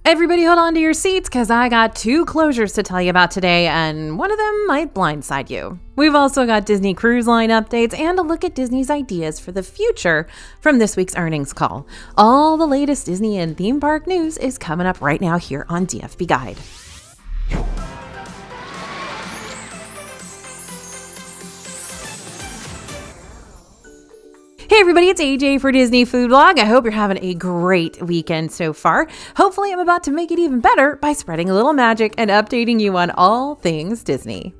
Everybody hold on to your seats because I got 2 closures to tell you about today, and one of them might blindside you. We've also got Disney Cruise Line updates and a look at Disney's ideas for the future from this week's earnings call. All the latest Disney and theme park news is coming up right now here on DFB Guide. Hey everybody, it's AJ for Disney Food Blog. I hope you're having a great weekend so far. Hopefully I'm about to make it even better by spreading a little magic and updating you on all things Disney.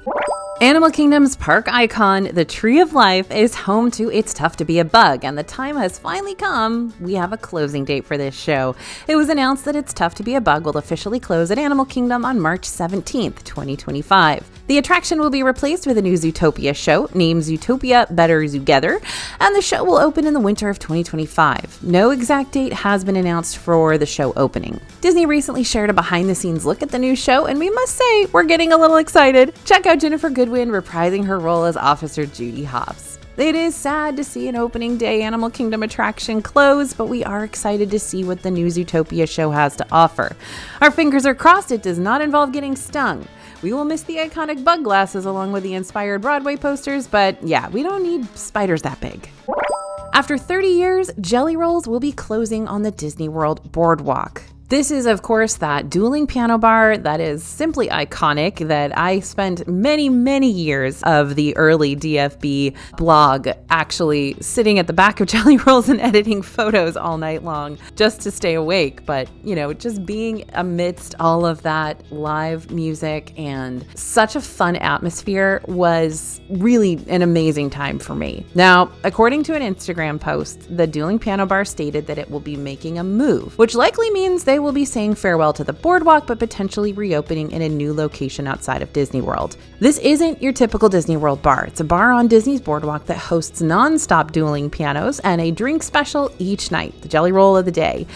Animal Kingdom's park icon, the Tree of Life, is home to It's Tough to Be a Bug, and the time has finally come. We have a closing date for this show. It was announced that It's Tough to Be a Bug will officially close at Animal Kingdom on March 17th, 2025. The attraction will be replaced with a new Zootopia show named Zootopia Better Together, and the show will open in the winter of 2025. No exact date has been announced for the show opening. Disney recently shared a behind-the-scenes look at the new show, and we must say, we're getting a little excited. Check out Jennifer Goodwin reprising her role as Officer Judy Hopps. It is sad to see an opening day Animal Kingdom attraction close, but we are excited to see what the new Zootopia show has to offer. Our fingers are crossed it does not involve getting stung. We will miss the iconic bug glasses along with the inspired Broadway posters, but yeah, we don't need spiders that big. After 30 years, Jellyrolls will be closing on the Disney World Boardwalk. This is, of course, that dueling piano bar that is simply iconic that I spent many years of the early DFB blog actually sitting at the back of Jellyrolls and editing photos all night long just to stay awake. But, just being amidst all of that live music and such a fun atmosphere was really an amazing time for me. Now, according to an Instagram post, the dueling piano bar stated that it will be making a move, which likely means they will be saying farewell to the boardwalk, but potentially reopening in a new location outside of Disney World. This isn't your typical Disney World bar. It's a bar on Disney's boardwalk that hosts non-stop dueling pianos and a drink special each night, the Jelly Roll of the day.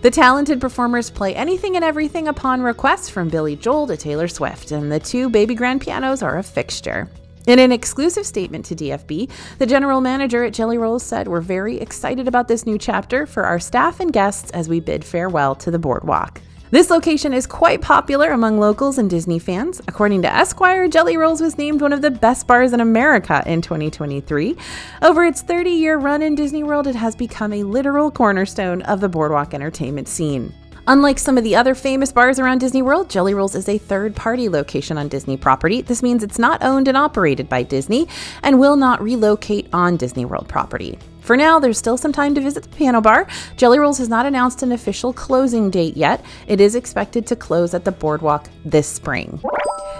The talented performers play anything and everything upon request from Billy Joel to Taylor Swift, and the 2 baby grand pianos are a fixture. In an exclusive statement to DFB, the general manager at Jellyrolls said, "We're very excited about this new chapter for our staff and guests as we bid farewell to the boardwalk." This location is quite popular among locals and Disney fans. According to Esquire, Jellyrolls was named one of the best bars in America in 2023. Over its 30-year run in Disney World, it has become a literal cornerstone of the boardwalk entertainment scene. Unlike some of the other famous bars around Disney World, Jellyrolls is a third-party location on Disney property. This means it's not owned and operated by Disney and will not relocate on Disney World property. For now, there's still some time to visit the piano bar. Jellyrolls has not announced an official closing date yet. It is expected to close at the boardwalk this spring.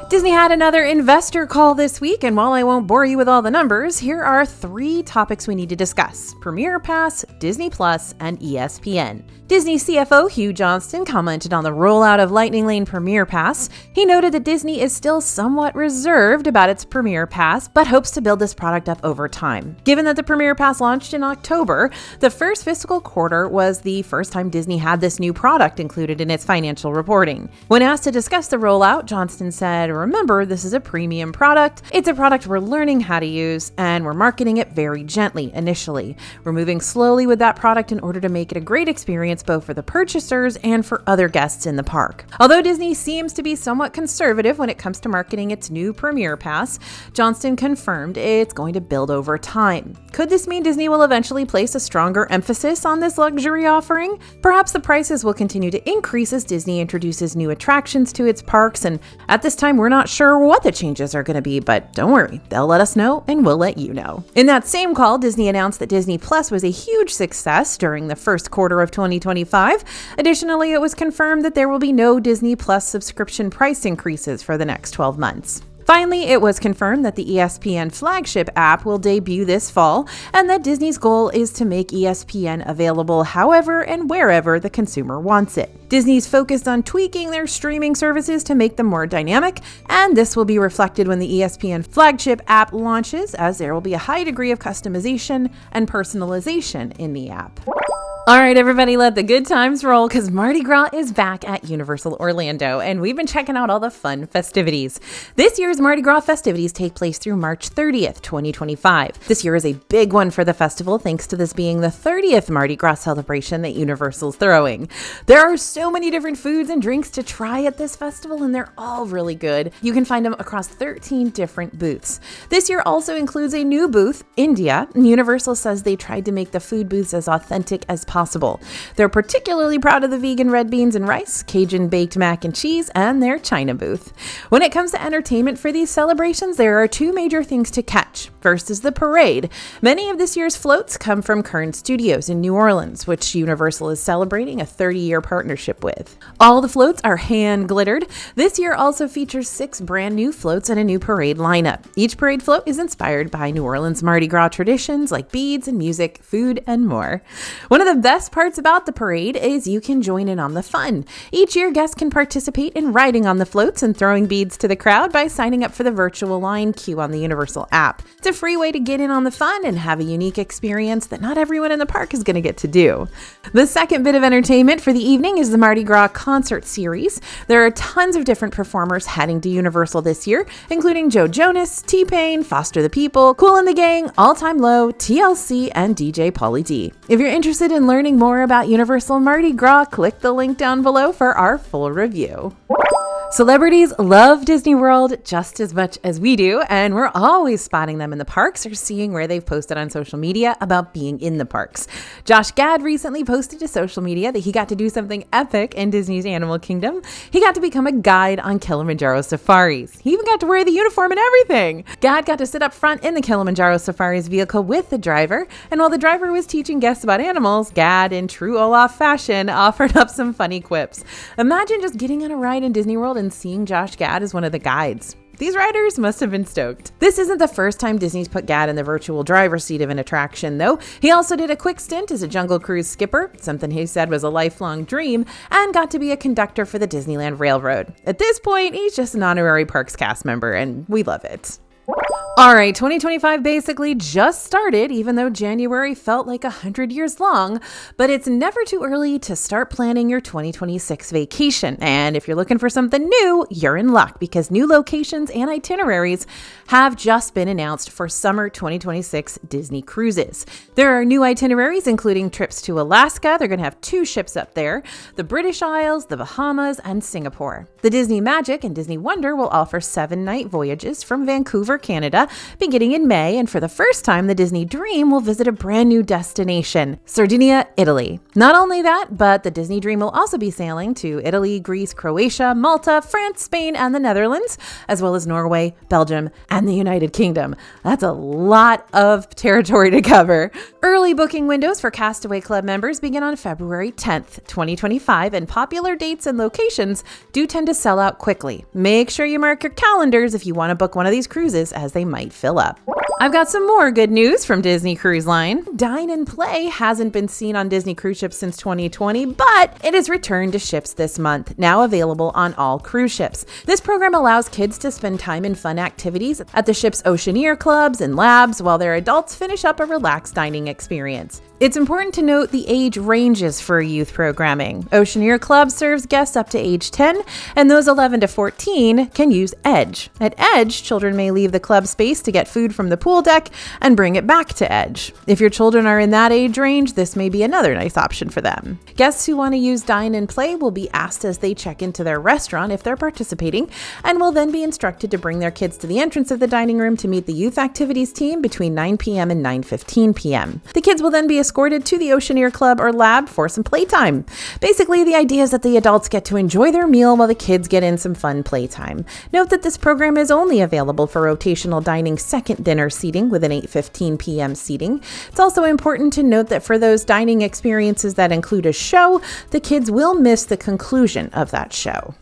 Disney had another investor call this week, and while I won't bore you with all the numbers, here are 3 topics we need to discuss: Premier Pass, Disney Plus, and ESPN. Disney CFO Hugh Johnston commented on the rollout of Lightning Lane Premier Pass. He noted that Disney is still somewhat reserved about its Premier Pass, but hopes to build this product up over time. Given that the Premier Pass launched in October, the first fiscal quarter was the first time Disney had this new product included in its financial reporting. When asked to discuss the rollout, Johnston said, "Remember, this is a premium product. It's a product we're learning how to use, and we're marketing it very gently initially. We're moving slowly with that product in order to make it a great experience both for the purchasers and for other guests in the park." Although Disney seems to be somewhat conservative when it comes to marketing its new Premier Pass, Johnston confirmed it's going to build over time. Could this mean Disney will eventually place a stronger emphasis on this luxury offering? Perhaps the prices will continue to increase as Disney introduces new attractions to its parks, and at this time we're not sure what the changes are going to be, but don't worry, they'll let us know and we'll let you know. In that same call, Disney announced that Disney Plus was a huge success during the first quarter of 2025. Additionally, it was confirmed that there will be no Disney Plus subscription price increases for the next 12 months. Finally, it was confirmed that the ESPN flagship app will debut this fall, and that Disney's goal is to make ESPN available however and wherever the consumer wants it. Disney's focused on tweaking their streaming services to make them more dynamic, and this will be reflected when the ESPN flagship app launches, as there will be a high degree of customization and personalization in the app. All right, everybody, let the good times roll because Mardi Gras is back at Universal Orlando, and we've been checking out all the fun festivities. This year's Mardi Gras festivities take place through March 30th, 2025. This year is a big one for the festival, thanks to this being the 30th Mardi Gras celebration that Universal's throwing. There are so many different foods and drinks to try at this festival, and they're all really good. You can find them across 13 different booths. This year also includes a new booth, India, and Universal says they tried to make the food booths as authentic as possible. They're particularly proud of the vegan red beans and rice, Cajun baked mac and cheese, and their China booth. When it comes to entertainment for these celebrations, there are two major things to catch. First is the parade. Many of this year's floats come from Kern Studios in New Orleans, which Universal is celebrating a 30-year partnership with. All the floats are hand glittered. This year also features 6 brand new floats and a new parade lineup. Each parade float is inspired by New Orleans Mardi Gras traditions like beads and music, food, and more. One of the best parts about the parade is you can join in on the fun. Each year, guests can participate in riding on the floats and throwing beads to the crowd by signing up for the virtual line queue on the Universal app. It's a free way to get in on the fun and have a unique experience that not everyone in the park is going to get to do. The second bit of entertainment for the evening is the Mardi Gras concert series. There are tons of different performers heading to Universal this year, including Joe Jonas, T-Pain, Foster the People, Kool and the Gang, All Time Low, TLC, and DJ Pauly D. If you're interested in learning more about Universal Mardi Gras, click the link down below for our full review. Celebrities love Disney World just as much as we do, and we're always spotting them in the parks or seeing where they've posted on social media about being in the parks. Josh Gad recently posted to social media that he got to do something epic in Disney's Animal Kingdom. He got to become a guide on Kilimanjaro safaris. He even got to wear the uniform and everything. Gad got to sit up front in the Kilimanjaro safaris vehicle with the driver, and while the driver was teaching guests about animals, Gad, in true Olaf fashion, offered up some funny quips. Imagine just getting on a ride in Disney World and seeing Josh Gad as one of the guides. These riders must have been stoked. This isn't the first time Disney's put Gad in the virtual driver's seat of an attraction, though. He also did a quick stint as a Jungle Cruise skipper, something he said was a lifelong dream, and got to be a conductor for the Disneyland Railroad. At this point, he's just an honorary Parks cast member, and we love it. All right, 2025 basically just started, even though January felt like 100 years long, but it's never too early to start planning your 2026 vacation. And if you're looking for something new, you're in luck because new locations and itineraries have just been announced for summer 2026 Disney cruises. There are new itineraries, including trips to Alaska. They're going to have 2 ships up there, the British Isles, the Bahamas, and Singapore. The Disney Magic and Disney Wonder will offer 7-night voyages from Vancouver, Canada, beginning in May, and for the first time, the Disney Dream will visit a brand new destination, Sardinia, Italy. Not only that, but the Disney Dream will also be sailing to Italy, Greece, Croatia, Malta, France, Spain, and the Netherlands, as well as Norway, Belgium, and the United Kingdom. That's a lot of territory to cover. Early booking windows for Castaway Club members begin on February 10th, 2025, and popular dates and locations do tend to sell out quickly. Make sure you mark your calendars if you want to book one of these cruises, as they might fill up. I've got some more good news from Disney Cruise Line. Dine and Play hasn't been seen on Disney cruise ships since 2020, but it has returned to ships this month, now available on all cruise ships. This program allows kids to spend time in fun activities at the ship's Oceaneer clubs and labs while their adults finish up a relaxed dining experience. It's important to note the age ranges for youth programming. Oceaneer Club serves guests up to age 10, and those 11 to 14 can use Edge. At Edge, children may leave the club space to get food from the pool deck and bring it back to Edge. If your children are in that age range, this may be another nice option for them. Guests who want to use Dine and Play will be asked as they check into their restaurant if they're participating, and will then be instructed to bring their kids to the entrance of the dining room to meet the youth activities team between 9 p.m. and 9:15 p.m. The kids will then be escorted to the Oceaneer Club or lab for some playtime. Basically, the idea is that the adults get to enjoy their meal while the kids get in some fun playtime. Note that this program is only available for rotational dining second dinner seating with an 8:15 p.m. seating. It's also important to note that for those dining experiences that include a show, the kids will miss the conclusion of that show.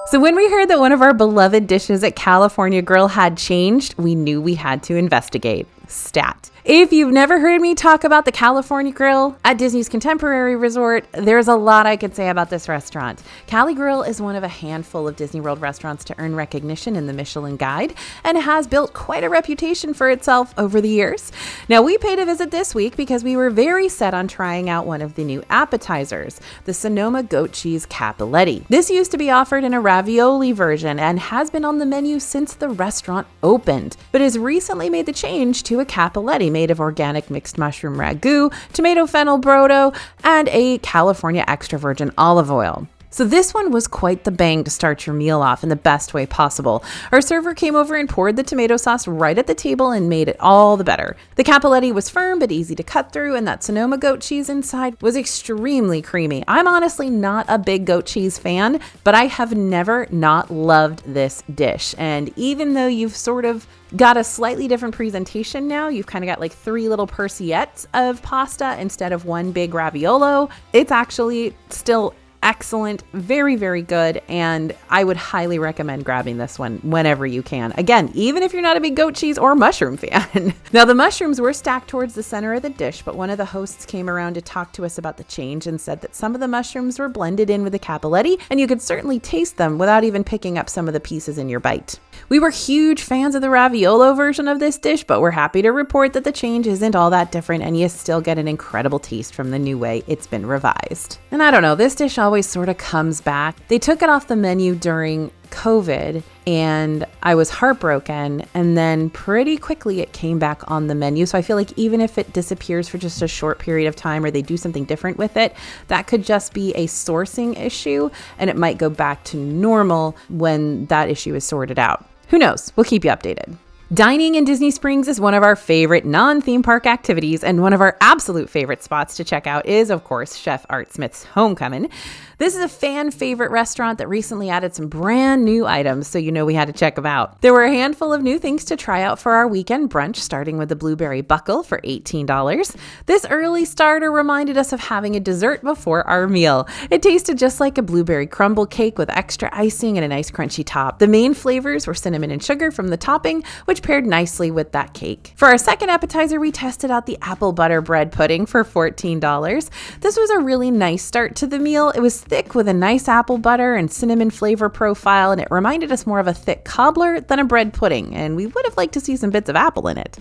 So when we heard that one of our beloved dishes at California Grill had changed, we knew we had to investigate. Stat. If you've never heard me talk about the California Grill at Disney's Contemporary Resort, there's a lot I could say about this restaurant. Cali Grill is one of a handful of Disney World restaurants to earn recognition in the Michelin Guide and has built quite a reputation for itself over the years. Now, we paid a visit this week because we were very set on trying out one of the new appetizers, the Sonoma goat cheese capelletti. This used to be offered in a ravioli version and has been on the menu since the restaurant opened, but has recently made the change to a capelletti made of organic mixed mushroom ragu, tomato fennel brodo, and a California extra virgin olive oil. So this one was quite the bang to start your meal off in the best way possible. Our server came over and poured the tomato sauce right at the table and made it all the better. The capelletti was firm but easy to cut through, and that Sonoma goat cheese inside was extremely creamy. I'm honestly not a big goat cheese fan, but I have never not loved this dish. And even though you've sort of got a slightly different presentation now, you've kind of got like 3 little persiettes of pasta instead of one big raviolo, it's actually still excellent, very, very good, and I would highly recommend grabbing this one whenever you can. Again, even if you're not a big goat cheese or mushroom fan. Now, the mushrooms were stacked towards the center of the dish, but one of the hosts came around to talk to us about the change and said that some of the mushrooms were blended in with the capelletti, and you could certainly taste them without even picking up some of the pieces in your bite. We were huge fans of the raviolo version of this dish, but we're happy to report that the change isn't all that different, and you still get an incredible taste from the new way it's been revised. And I don't know, this dish always sort of comes back. They took it off the menu during COVID and I was heartbroken, and then pretty quickly it came back on the menu. So I feel like even if it disappears for just a short period of time or they do something different with it, that could just be a sourcing issue and it might go back to normal when that issue is sorted out. Who knows? We'll keep you updated. Dining in Disney Springs is one of our favorite non-theme park activities, and one of our absolute favorite spots to check out is, of course, Chef Art Smith's Homecomin. This is a fan favorite restaurant that recently added some brand new items, so you know we had to check them out. There were a handful of new things to try out for our weekend brunch, starting with the blueberry buckle for $18. This early starter reminded us of having a dessert before our meal. It tasted just like a blueberry crumble cake with extra icing and a nice crunchy top. The main flavors were cinnamon and sugar from the topping, which paired nicely with that cake. For our second appetizer, we tested out the apple butter bread pudding for $14. This was a really nice start to the meal. It was thick with a nice apple butter and cinnamon flavor profile, and it reminded us more of a thick cobbler than a bread pudding, and we would have liked to see some bits of apple in it.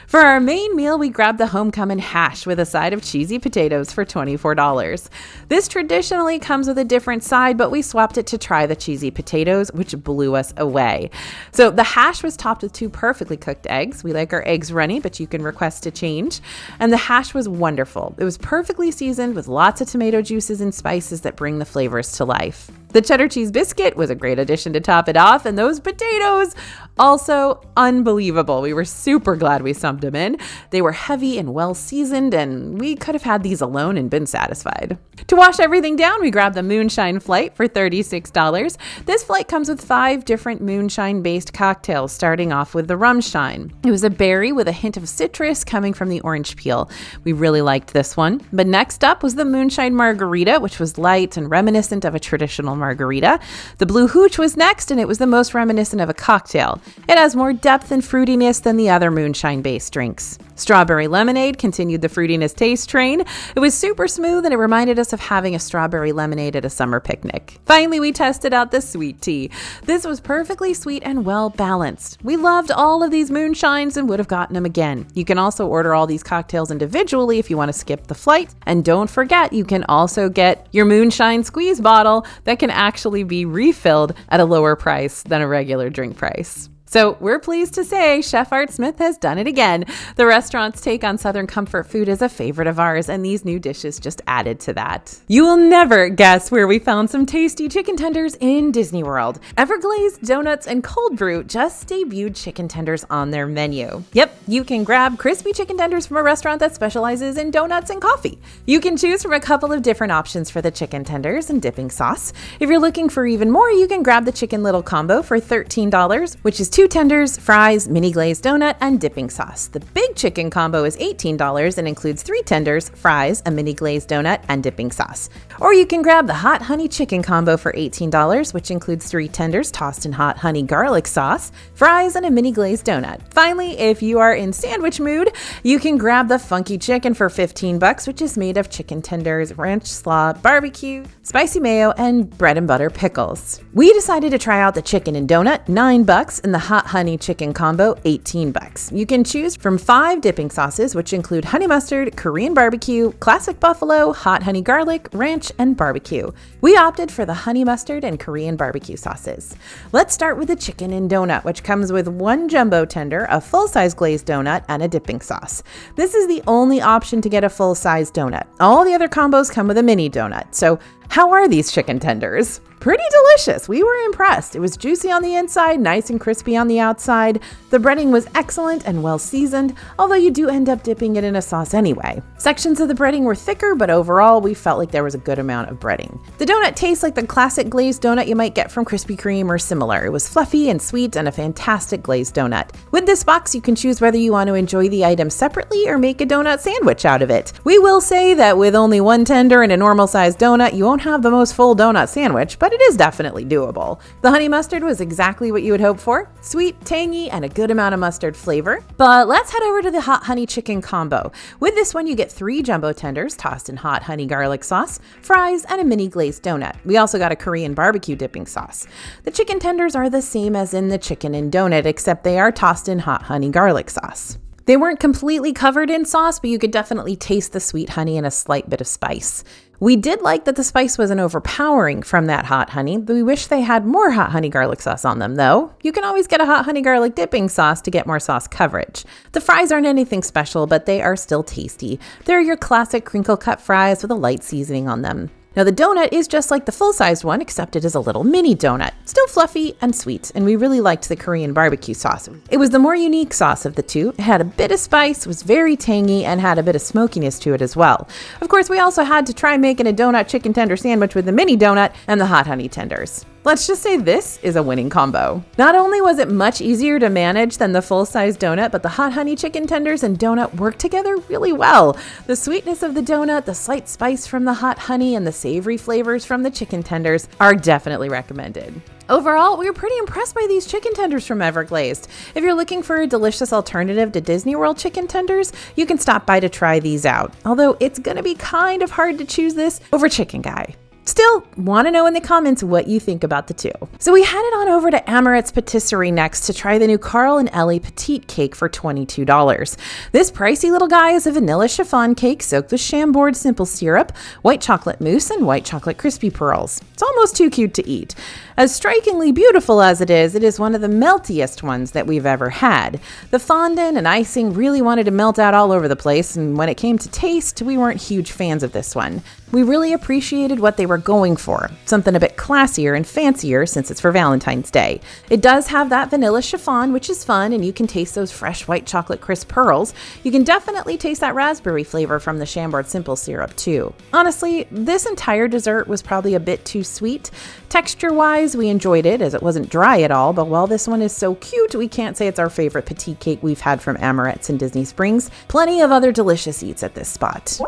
For our main meal, we grabbed the Homecomin hash with a side of cheesy potatoes for $24. This traditionally comes with a different side, but we swapped it to try the cheesy potatoes, which blew us away. So the hash was topped with 2 perfectly cooked eggs. We like our eggs runny, but you can request a change. And the hash was wonderful. It was perfectly seasoned with lots of tomato juices and spices that bring the flavors to life. The cheddar cheese biscuit was a great addition to top it off, and those potatoes, also unbelievable. We were super glad we subbed them in. They were heavy and well seasoned, and we could have had these alone and been satisfied. To wash everything down, we grabbed the Moonshine Flight for $36. This flight comes with 5 different moonshine-based cocktails, starting off with the Rum Shine. It was a berry with a hint of citrus coming from the orange peel. We really liked this one. But next up was the Moonshine Margarita, which was light and reminiscent of a traditional margarita. The Blue Hooch was next, and it was the most reminiscent of a cocktail. It has more depth and fruitiness than the other moonshine-based drinks. Strawberry Lemonade continued the fruitiness taste train. It was super smooth, and it reminded us of having a strawberry lemonade at a summer picnic. Finally, we tested out the Sweet Tea. This was perfectly sweet and well balanced. We loved all of these moonshines and would have gotten them again. You can also order all these cocktails individually if you want to skip the flight. And don't forget, you can also get your moonshine squeeze bottle that can actually be refilled at a lower price than a regular drink price. So we're pleased to say Chef Art Smith has done it again. The restaurant's take on Southern comfort food is a favorite of ours, and these new dishes just added to that. You will never guess where we found some tasty chicken tenders in Disney World. Everglazed, Donuts, and Cold Brew just debuted chicken tenders on their menu. Yep, you can grab crispy chicken tenders from a restaurant that specializes in donuts and coffee. You can choose from a couple of different options for the chicken tenders and dipping sauce. If you're looking for even more, you can grab the Chicken Little Combo for $13, which is 2 tenders, fries, mini glazed donut, and dipping sauce. The big chicken combo is $18 and includes 3 tenders, fries, a mini glazed donut, and dipping sauce. Or you can grab the hot honey chicken combo for $18, which includes 3 tenders tossed in hot honey garlic sauce, fries, and a mini glazed donut. Finally, if you are in sandwich mood, you can grab the funky chicken for $15, which is made of chicken tenders, ranch slaw, barbecue, spicy mayo, and bread and butter pickles. We decided to try out the chicken and donut, $9, and the hot honey chicken combo, $18. You can choose from 5 dipping sauces, which include honey mustard, Korean barbecue, classic buffalo, hot honey garlic, ranch, and barbecue. We opted for the honey mustard and Korean barbecue sauces. Let's start with the chicken and donut, which comes with 1 jumbo tender, a full-size glazed donut, and a dipping sauce. This is the only option to get a full-size donut. All the other combos come with a mini donut. So how are these chicken tenders? Pretty delicious. We were impressed. It was juicy on the inside, nice and crispy on the outside. The breading was excellent and well seasoned, although you do end up dipping it in a sauce anyway. Sections of the breading were thicker, but overall we felt like there was a good amount of breading. The donut tastes like the classic glazed donut you might get from Krispy Kreme or similar. It was fluffy and sweet and a fantastic glazed donut. With this box, you can choose whether you want to enjoy the item separately or make a donut sandwich out of it. We will say that with only 1 tender and a normal sized donut, you won't have the most full donut sandwich, but it is definitely doable. The honey mustard was exactly what you would hope for. Sweet, tangy, and a good amount of mustard flavor. But let's head over to the hot honey chicken combo. With this one, you get 3 jumbo tenders tossed in hot honey garlic sauce, fries, and a mini glazed donut. We also got a Korean barbecue dipping sauce. The chicken tenders are the same as in the chicken and donut, except they are tossed in hot honey garlic sauce. They weren't completely covered in sauce, but you could definitely taste the sweet honey and a slight bit of spice. We did like that the spice wasn't overpowering from that hot honey, but we wish they had more hot honey garlic sauce on them though. You can always get a hot honey garlic dipping sauce to get more sauce coverage. The fries aren't anything special, but they are still tasty. They're your classic crinkle cut fries with a light seasoning on them. Now the donut is just like the full-sized one, except it is a little mini donut. Still fluffy and sweet, and we really liked the Korean barbecue sauce. It was the more unique sauce of the two. It had a bit of spice, was very tangy, and had a bit of smokiness to it as well. Of course, we also had to try making a donut chicken tender sandwich with the mini donut and the hot honey tenders. Let's just say this is a winning combo. Not only was it much easier to manage than the full-size donut, but the hot honey chicken tenders and donut work together really well. The sweetness of the donut, the slight spice from the hot honey, and the savory flavors from the chicken tenders are definitely recommended. Overall, we were pretty impressed by these chicken tenders from Everglazed. If you're looking for a delicious alternative to Disney World chicken tenders, you can stop by to try these out. Although it's gonna be kind of hard to choose this over Chicken Guy. Still, want to know in the comments what you think about the two. So we headed on over to Amorette's Patisserie next to try the new Carl and Ellie Petite Cake for $22. This pricey little guy is a vanilla chiffon cake soaked with Chambord simple syrup, white chocolate mousse, and white chocolate crispy pearls. It's almost too cute to eat. As strikingly beautiful as it is one of the meltiest ones that we've ever had. The fondant and icing really wanted to melt out all over the place, and when it came to taste, we weren't huge fans of this one. We really appreciated what they were going for, something a bit classier and fancier since it's for Valentine's Day. It does have that vanilla chiffon, which is fun, and you can taste those fresh white chocolate crisp pearls. You can definitely taste that raspberry flavor from the Chambord simple syrup too. Honestly, this entire dessert was probably a bit too sweet. Texture-wise, we enjoyed it as it wasn't dry at all, but while this one is so cute, we can't say it's our favorite petite cake we've had from Amorette's in Disney Springs. Plenty of other delicious eats at this spot.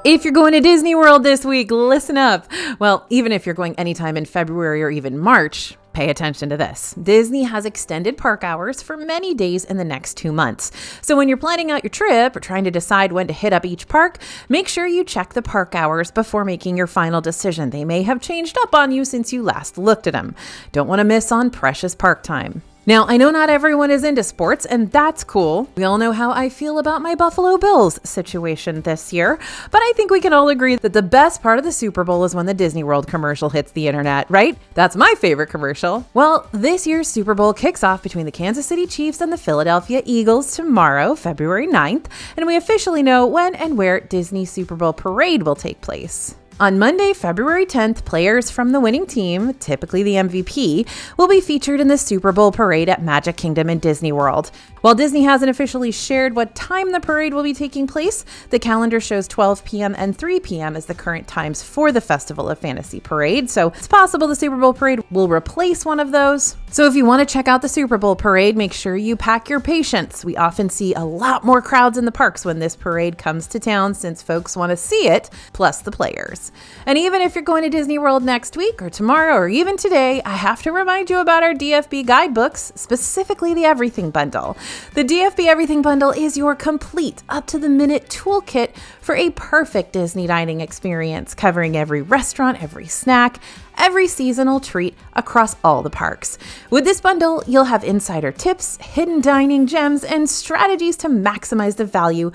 If you're going to Disney World this week, listen up. Well, even if you're going anytime in February or even March, pay attention to this. Disney has extended park hours for many days in the next 2 months. So when you're planning out your trip or trying to decide when to hit up each park, make sure you check the park hours before making your final decision. They may have changed up on you since you last looked at them. Don't want to miss on precious park time. Now, I know not everyone is into sports, and that's cool. We all know how I feel about my Buffalo Bills situation this year, but I think we can all agree that the best part of the Super Bowl is when the Disney World commercial hits the internet, right? That's my favorite commercial. Well, this year's Super Bowl kicks off between the Kansas City Chiefs and the Philadelphia Eagles tomorrow, February 9th, and we officially know when and where Disney Super Bowl Parade will take place. On Monday, February 10th, players from the winning team, typically the MVP, will be featured in the Super Bowl parade at Magic Kingdom in Disney World. While Disney hasn't officially shared what time the parade will be taking place, the calendar shows 12 p.m. and 3 p.m. as the current times for the Festival of Fantasy parade, so it's possible the Super Bowl parade will replace one of those. So if you want to check out the Super Bowl parade, make sure you pack your patience. We often see a lot more crowds in the parks when this parade comes to town since folks want to see it, plus the players. And even if you're going to Disney World next week or tomorrow or even today, I have to remind you about our DFB guidebooks, specifically the Everything Bundle. The DFB Everything Bundle is your complete, up-to-the-minute toolkit for a perfect Disney dining experience, covering every restaurant, every snack, every seasonal treat across all the parks. With this bundle, you'll have insider tips, hidden dining gems, and strategies to maximize the value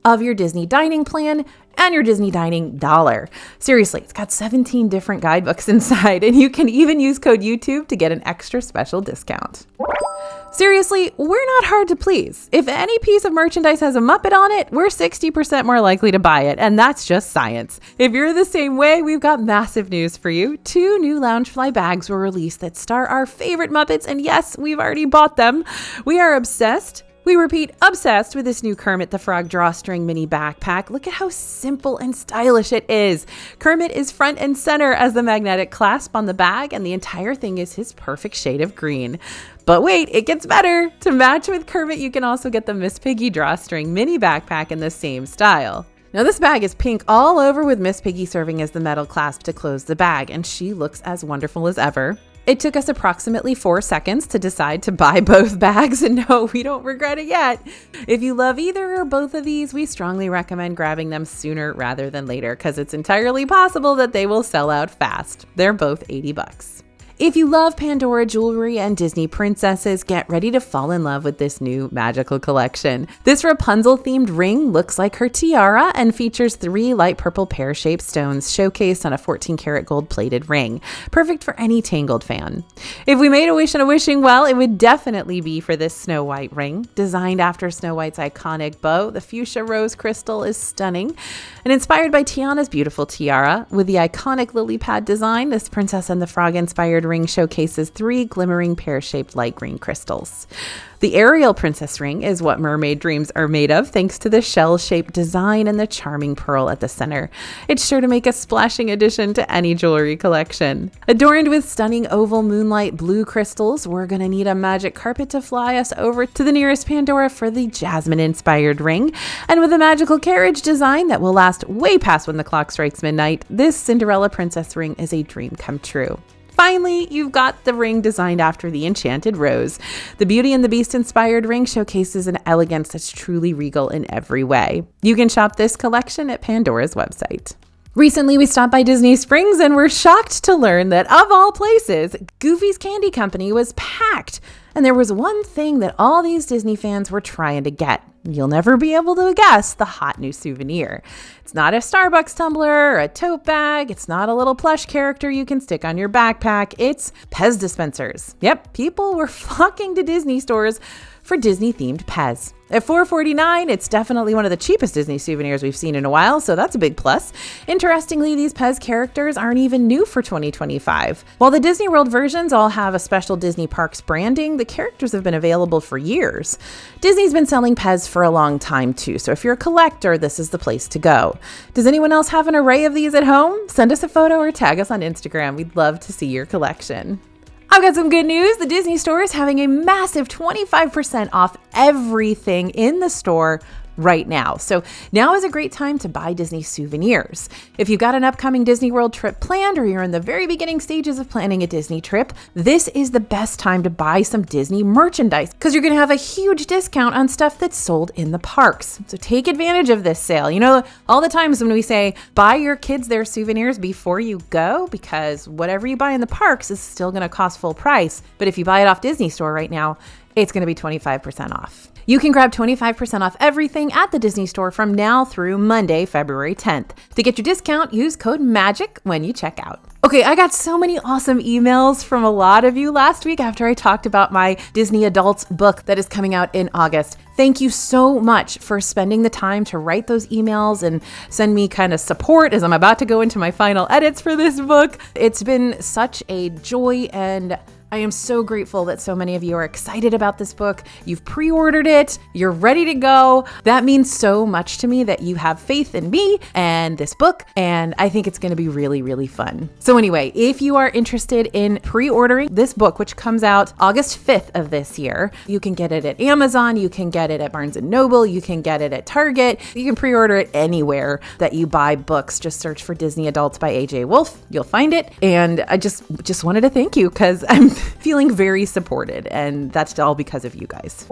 of your Disney dining plan and your Disney dining dollar. Seriously, it's got 17 different guidebooks inside, and you can even use code YouTube to get an extra special discount. Seriously, we're not hard to please. If any piece of merchandise has a Muppet on it, we're 60% more likely to buy it, and that's just science. If you're the same way, we've got massive news for you. 2 new Loungefly bags were released that star our favorite Muppets, and yes, we've already bought them. We are obsessed. We repeat, obsessed with this new Kermit the Frog drawstring mini backpack. Look at how simple and stylish it is. Kermit is front and center as the magnetic clasp on the bag, and the entire thing is his perfect shade of green. But wait, it gets better. To match with Kermit, you can also get the Miss Piggy drawstring mini backpack in the same style. Now this bag is pink all over with Miss Piggy serving as the metal clasp to close the bag, and she looks as wonderful as ever. It took us approximately 4 seconds to decide to buy both bags, and no, we don't regret it yet. If you love either or both of these, we strongly recommend grabbing them sooner rather than later because it's entirely possible that they will sell out fast. They're both $80. If you love Pandora jewelry and Disney princesses, get ready to fall in love with this new magical collection. This Rapunzel-themed ring looks like her tiara and features 3 light purple pear-shaped stones showcased on a 14-karat gold-plated ring. Perfect for any Tangled fan. If we made a wish in a wishing well, it would definitely be for this Snow White ring. Designed after Snow White's iconic bow, the fuchsia rose crystal is stunning. And inspired by Tiana's beautiful tiara, with the iconic lily pad design, this Princess and the Frog-inspired ring showcases 3 glimmering pear-shaped light green crystals. The Ariel Princess ring is what mermaid dreams are made of, thanks to the shell-shaped design and the charming pearl at the center. It's sure to make a splashing addition to any jewelry collection. Adorned with stunning oval moonlight blue crystals, we're going to need a magic carpet to fly us over to the nearest Pandora for the Jasmine-inspired ring. And with a magical carriage design that will last way past when the clock strikes midnight, this Cinderella Princess ring is a dream come true. Finally, you've got the ring designed after the Enchanted Rose. The Beauty and the Beast inspired ring showcases an elegance that's truly regal in every way. You can shop this collection at Pandora's website. Recently, we stopped by Disney Springs and were shocked to learn that, of all places, Goofy's Candy Company was packed. And there was one thing that all these Disney fans were trying to get. You'll never be able to guess the hot new souvenir. It's not a Starbucks tumbler or a tote bag. It's not a little plush character you can stick on your backpack. It's Pez dispensers. Yep, people were flocking to Disney stores for Disney-themed Pez. At $4.49, it's definitely one of the cheapest Disney souvenirs we've seen in a while, so that's a big plus. Interestingly, these Pez characters aren't even new for 2025. While the Disney World versions all have a special Disney Parks branding, the characters have been available for years. Disney's been selling Pez for a long time too, so if you're a collector, this is the place to go. Does anyone else have an array of these at home? Send us a photo or tag us on Instagram. We'd love to see your collection. I've got some good news. The Disney Store is having a massive 25% off everything in the store right now. So now is a great time to buy Disney souvenirs. If you've got an upcoming Disney World trip planned or you're in the very beginning stages of planning a Disney trip, this is the best time to buy some Disney merchandise because you're going to have a huge discount on stuff that's sold in the parks. So take advantage of this sale. You know, all the times when we say buy your kids their souvenirs before you go, because whatever you buy in the parks is still going to cost full price. But if you buy it off Disney Store right now, it's going to be 25% off. You can grab 25% off everything at the Disney Store from now through Monday, February 10th. To get your discount, use code MAGIC when you check out. Okay, I got so many awesome emails from a lot of you last week after I talked about my Disney Adults book that is coming out in August. Thank you so much for spending the time to write those emails and send me kind of support as I'm about to go into my final edits for this book. It's been such a joy, and I am so grateful that so many of you are excited about this book. You've pre-ordered it. You're ready to go. That means so much to me that you have faith in me and this book, and I think it's going to be really, really fun. So anyway, if you are interested in pre-ordering this book, which comes out August 5th of this year, you can get it at Amazon, you can get it at Barnes & Noble, you can get it at Target, you can pre-order it anywhere that you buy books. Just search for Disney Adults by A.J. Wolf. You'll find it. And I just wanted to thank you because I'm feeling very supported, and that's all because of you guys.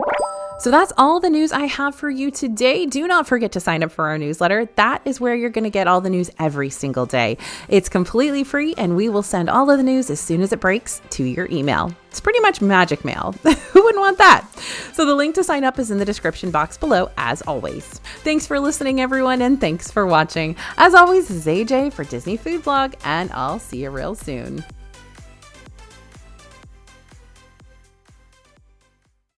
So that's all the news I have for you today. Do not forget to sign up for our newsletter. That is where you're going to get all the news every single day. It's completely free, and we will send all of the news as soon as it breaks to your email. It's pretty much magic mail. Who wouldn't want that? So the link to sign up is in the description box below, as always. Thanks for listening, everyone, and thanks for watching. As always, this is AJ for Disney Food Blog, and I'll see you real soon.